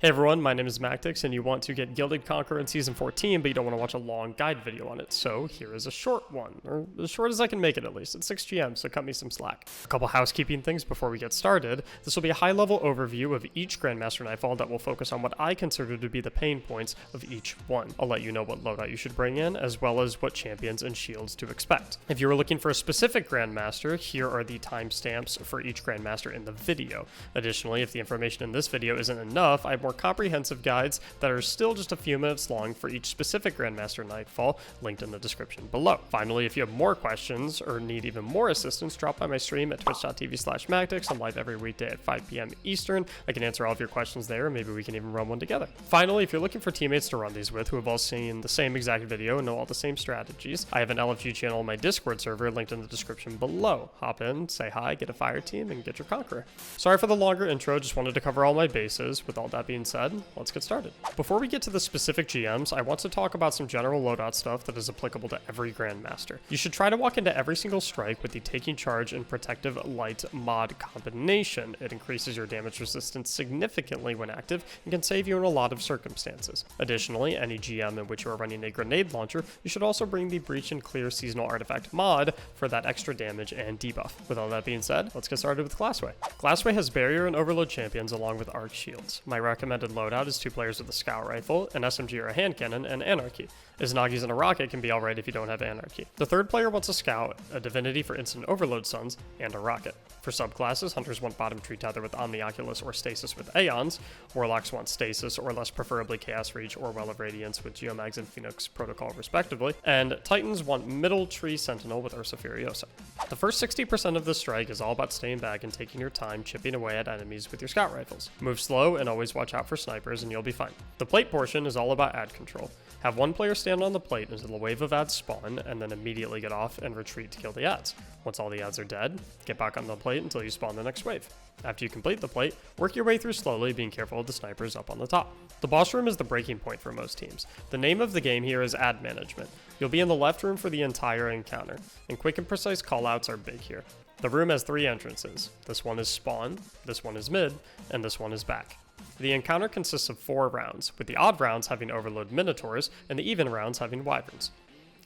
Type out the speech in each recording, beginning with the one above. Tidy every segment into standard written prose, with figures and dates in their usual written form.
Hey everyone, my name is Mactics, and you want to get Gilded Conqueror in Season 14, but you don't want to watch a long guide video on it, so here is a short one, or as short as I can make it at least. It's 6 GM, so cut me some slack. A couple housekeeping things before we get started. This will be a high-level overview of each Grandmaster Nightfall that will focus on what I consider to be the pain points of each one. I'll let you know what loadout you should bring in, as well as what champions and shields to expect. If you were looking for a specific Grandmaster, here are the timestamps for each Grandmaster in the video. Additionally, if the information in this video isn't enough, I have more comprehensive guides that are still just a few minutes long for each specific Grandmaster Nightfall, linked in the description below. Finally, if you have more questions or need even more assistance, drop by my stream at twitch.tv/Mactics. I'm live every weekday at 5 p.m. Eastern. I can answer all of your questions there, maybe we can even run one together. Finally, if you're looking for teammates to run these with who have all seen the same exact video and know all the same strategies, I have an LFG channel on my Discord server linked in the description below. Hop in, say hi, get a fire team, and get your Conqueror. Sorry for the longer intro, just wanted to cover all my bases. With all that being said, let's get started. Before we get to the specific GMs, I want to talk about some general loadout stuff that is applicable to every Grandmaster. You should try to walk into every single strike with the Taking Charge and Protective Light mod combination. It increases your damage resistance significantly when active and can save you in a lot of circumstances. Additionally, any GM in which you are running a grenade launcher, you should also bring the Breach and Clear Seasonal Artifact mod for that extra damage and debuff. With all that being said, let's get started with Glassway. Glassway has Barrier and Overload champions along with Arc shields. My recommended loadout is 2 players with a Scout Rifle, an SMG or a hand cannon, and Anarchy. Iznagi's and a rocket can be alright if you don't have Anarchy. The third player wants a Scout, a Divinity for instant Overload stuns, and a rocket. For subclasses, Hunters want Bottom Tree Tether with Omnioculus or Stasis with Aeons, Warlocks want Stasis or less preferably Chaos Reach or Well of Radiance with Geomags and Phoenix Protocol respectively, and Titans want Middle Tree Sentinel with Ursa Furiosa. The first 60% of this strike is all about staying back and taking your time chipping away at enemies with your Scout Rifles. Move slow and always watch out for snipers and you'll be fine. The plate portion is all about ad control. Have one player stand on the plate until the wave of ads spawn, and then immediately get off and retreat to kill the ads. Once all the ads are dead, get back on the plate until you spawn the next wave. After you complete the plate, work your way through slowly, being careful of the snipers up on the top. The boss room is the breaking point for most teams. The name of the game here is ad management. You'll be in the left room for the entire encounter, and quick and precise callouts are big here. The room has 3 entrances. This one is spawn, this one is mid, and this one is back. The encounter consists of 4 rounds, with the odd rounds having Overload Minotaurs and the even rounds having Wyverns.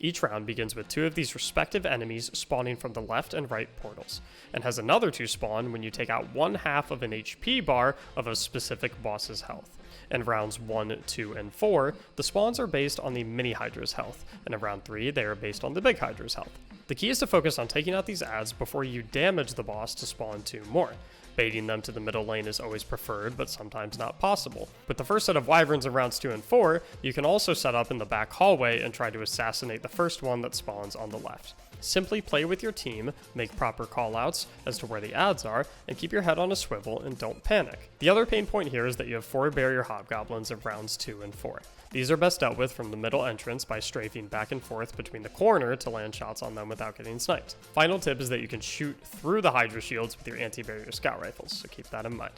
Each round begins with 2 of these respective enemies spawning from the left and right portals, and has another 2 spawn when you take out 1/2 of an HP bar of a specific boss's health. In rounds 1, 2, and 4, the spawns are based on the mini Hydra's health, and in round 3, they are based on the big Hydra's health. The key is to focus on taking out these ads before you damage the boss to spawn 2 more. Baiting them to the middle lane is always preferred, but sometimes not possible. With the first set of Wyverns in rounds 2 and 4, you can also set up in the back hallway and try to assassinate the first one that spawns on the left. Simply play with your team, make proper callouts as to where the ads are, and keep your head on a swivel and don't panic. The other pain point here is that you have 4 barrier hobgoblins in rounds 2 and 4. These are best dealt with from the middle entrance by strafing back and forth between the corner to land shots on them without getting sniped. Final tip is that you can shoot through the Hydra shields with your anti-barrier Scout Rifles, so keep that in mind.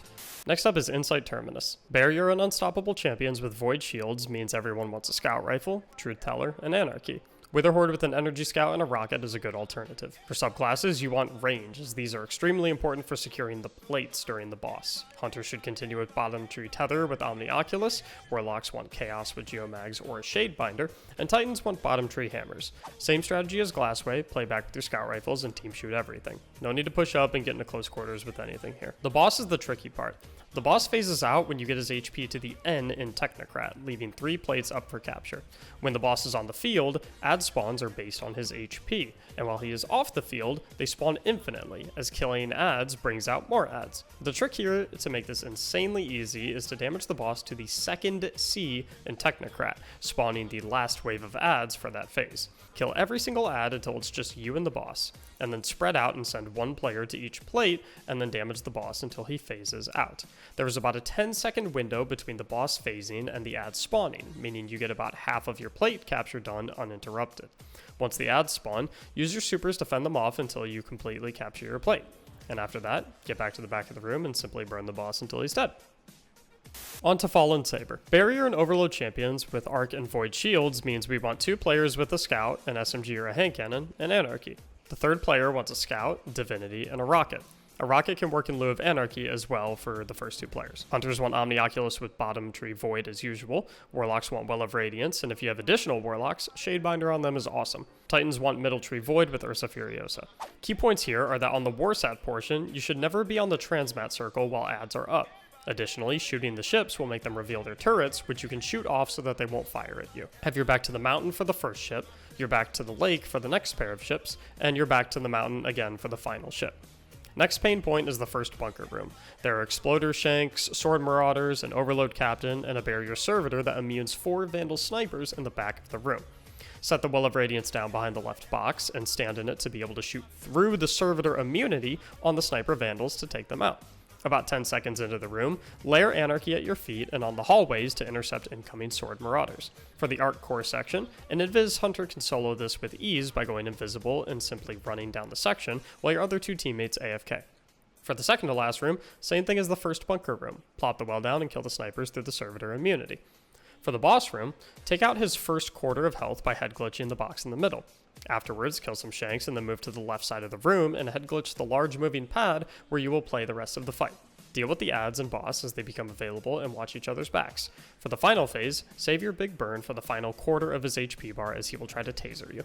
Next up is Insight Terminus. Barrier and Unstoppable champions with Void Shields means everyone wants a Scout Rifle, Truth Teller, and Anarchy. Witherhoard with an Energy Scout and a Rocket is a good alternative. For subclasses, you want range, as these are extremely important for securing the plates during the boss. Hunters should continue with Bottom Tree Tether with Omnioculus, Warlocks want Chaos with Geomags or a Shadebinder, and Titans want Bottom Tree Hammers. Same strategy as Glassway, play back with your Scout Rifles and team shoot everything. No need to push up and get into close quarters with anything here. The boss is the tricky part. The boss phases out when you get his HP to the N in Technocrat, leaving 3 plates up for capture. When the boss is on the field, ad spawns are based on his HP, and while he is off the field, they spawn infinitely, as killing ads brings out more ads. The trick here to make this insanely easy is to damage the boss to the second C in Technocrat, spawning the last wave of ads for that phase. Kill every single ad until it's just you and the boss, and then spread out and send 1 player to each plate, and then damage the boss until he phases out. There is about a 10-second window between the boss phasing and the ads spawning, meaning you get about half of your plate capture done uninterrupted. Once the ads spawn, use your supers to fend them off until you completely capture your plate. And after that, get back to the back of the room and simply burn the boss until he's dead. On to Fallen Saber. Barrier and Overload champions with Arc and Void shields means we want 2 players with a Scout, an SMG or a hand cannon, and Anarchy. The third player wants a Scout, Divinity, and a Rocket. A rocket can work in lieu of anarchy as well for the first two players. Hunters want Omnioculus with bottom tree void as usual. Warlocks want Well of Radiance, and if you have additional warlocks, Shadebinder on them is awesome. Titans want middle tree void with Ursa Furiosa. Key points here are that on the Warsat portion, you should never be on the transmat circle while ads are up. Additionally, shooting the ships will make them reveal their turrets, which you can shoot off so that they won't fire at you. Have your back to the mountain for the first ship, your back to the lake for the next pair of ships, and your back to the mountain again for the final ship. Next pain point is the first bunker room. There are Exploder Shanks, Sword Marauders, an Overload Captain, and a Barrier Servitor that immunes 4 Vandal Snipers in the back of the room. Set the Well of Radiance down behind the left box and stand in it to be able to shoot through the Servitor immunity on the Sniper Vandals to take them out. About 10 seconds into the room, layer Anarchy at your feet and on the hallways to intercept incoming Sword Marauders. For the Arc Core section, an Invis Hunter can solo this with ease by going invisible and simply running down the section while your other two teammates AFK. For the second to last room, same thing as the first bunker room. Plop the well down and kill the snipers through the Servitor immunity. For the boss room, take out his first quarter of health by head glitching the box in the middle. Afterwards, kill some Shanks and then move to the left side of the room and head glitch the large moving pad where you will play the rest of the fight. Deal with the ads and boss as they become available and watch each other's backs. For the final phase, save your big burn for the final quarter of his HP bar as he will try to taser you.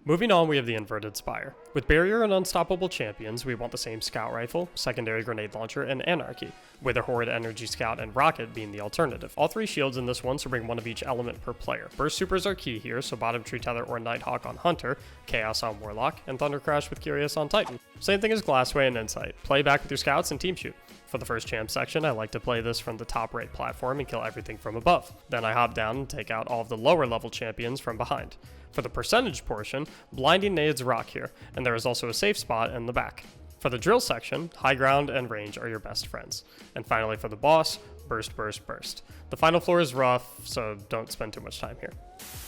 Moving on, we have the inverted Spire. With Barrier and Unstoppable champions, we want the same Scout Rifle, Secondary Grenade Launcher, and Anarchy, with a Horde Energy Scout and Rocket being the alternative. All 3 shields in this one, so bring 1 of each element per player. Burst Supers are key here, so Bottom Tree Tether or Nighthawk on Hunter, Chaos on Warlock, and Thunder Crash with Curious on Titan. Same thing as Glassway and Insight. Play back with your Scouts and Team Shoot. For the first champ section, I like to play this from the top right platform and kill everything from above. Then I hop down and take out all of the lower level champions from behind. For the percentage portion, Blinding Nades rock here, and there is also a safe spot in the back. For the drill section, high ground and range are your best friends. And finally for the boss, burst, burst, burst. The final floor is rough, so don't spend too much time here.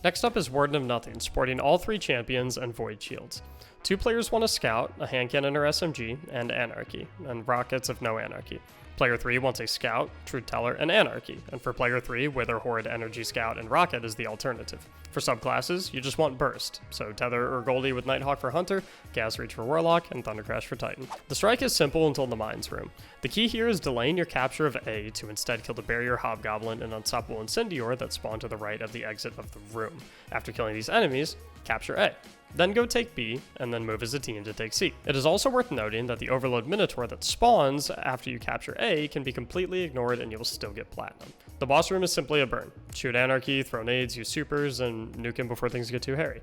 Next up is Warden of Nothing, sporting all 3 champions and void shields. 2 players want a Scout, a hand cannon or SMG, and Anarchy, and rockets if no Anarchy. Player 3 wants a Scout, Truth Teller, and Anarchy, and for Player 3, Wither, Horde, Energy Scout, and Rocket is the alternative. For subclasses, you just want Burst, so Tether or Goldie with Nighthawk for Hunter, Gas Reach for Warlock, and Thunder Crash for Titan. The strike is simple until the Mines room. The key here is delaying your capture of A to instead kill the Barrier Hobgoblin and Unstoppable Incendior that spawn to the right of the exit of the room. After killing these enemies, capture A. Then go take B, and then move as a team to take C. It is also worth noting that the Overload Minotaur that spawns after you capture A can be completely ignored and you will still get Platinum. The boss room is simply a burn. Shoot Anarchy, throw nades, use supers, and nuke him before things get too hairy.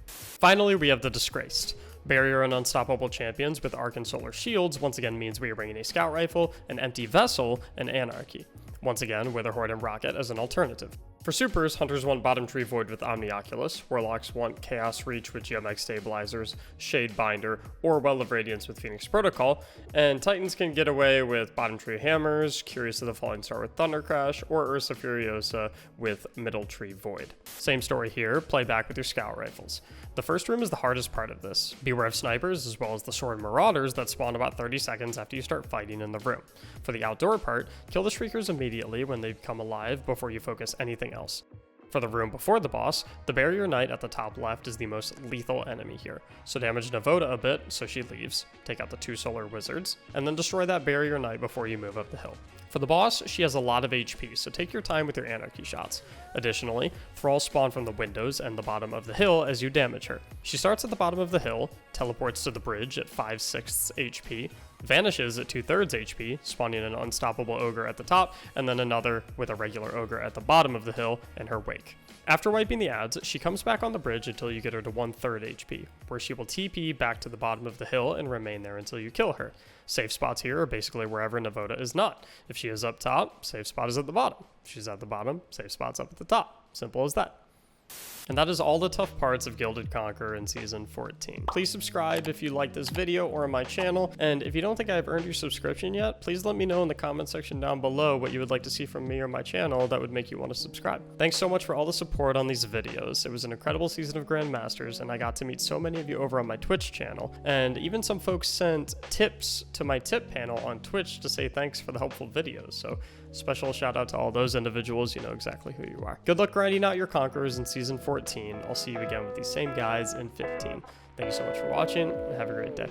Finally, we have the Disgraced. Barrier and Unstoppable champions with Arc and Solar Shields once again means we are bringing a Scout Rifle, an Empty Vessel, and Anarchy. Once again, Wither, Horde, and Rocket as an alternative. For supers, Hunters want Bottom Tree Void with Omnioculus, Warlocks want Chaos Reach with Geometric Stabilizers, Shadebinder, or Well of Radiance with Phoenix Protocol, and Titans can get away with Bottom Tree Hammers, Curious of the Falling Star with Thunder Crash, or Ursa Furiosa with Middle Tree Void. Same story here, play back with your Scout Rifles. The first room is the hardest part of this. Beware of snipers as well as the Sword Marauders that spawn about 30 seconds after you start fighting in the room. For the outdoor part, kill the Shriekers immediately when they become alive before you focus anything else. For the room before the boss, the Barrier Knight at the top left is the most lethal enemy here, so damage Navoda a bit so she leaves, take out the 2 Solar Wizards, and then destroy that Barrier Knight before you move up the hill. For the boss, she has a lot of HP, so take your time with your Anarchy shots. Additionally, Thralls spawn from the windows and the bottom of the hill as you damage her. She starts at the bottom of the hill, teleports to the bridge at 5/6 HP, vanishes at 2/3 HP, spawning an Unstoppable Ogre at the top, and then another with a regular Ogre at the bottom of the hill in her wake. After wiping the ads, she comes back on the bridge until you get her to 1/3 HP, where she will TP back to the bottom of the hill and remain there until you kill her. Safe spots here are basically wherever Navoda is not. If she is up top, safe spot is at the bottom. If she's at the bottom, safe spot's up at the top. Simple as that. And that is all the tough parts of Gilded Conqueror in Season 14. Please subscribe if you like this video or my channel, and if you don't think I've earned your subscription yet, please let me know in the comment section down below what you would like to see from me or my channel that would make you want to subscribe. Thanks so much for all the support on these videos. It was an incredible season of Grandmasters, and I got to meet so many of you over on my Twitch channel, and even some folks sent tips to my tip panel on Twitch to say thanks for the helpful videos, so special shout out to all those individuals. You know exactly who you are. Good luck grinding out your Conquerors in Season 14. I'll see you again with these same guys in 15. Thank you so much for watching, and have a great day.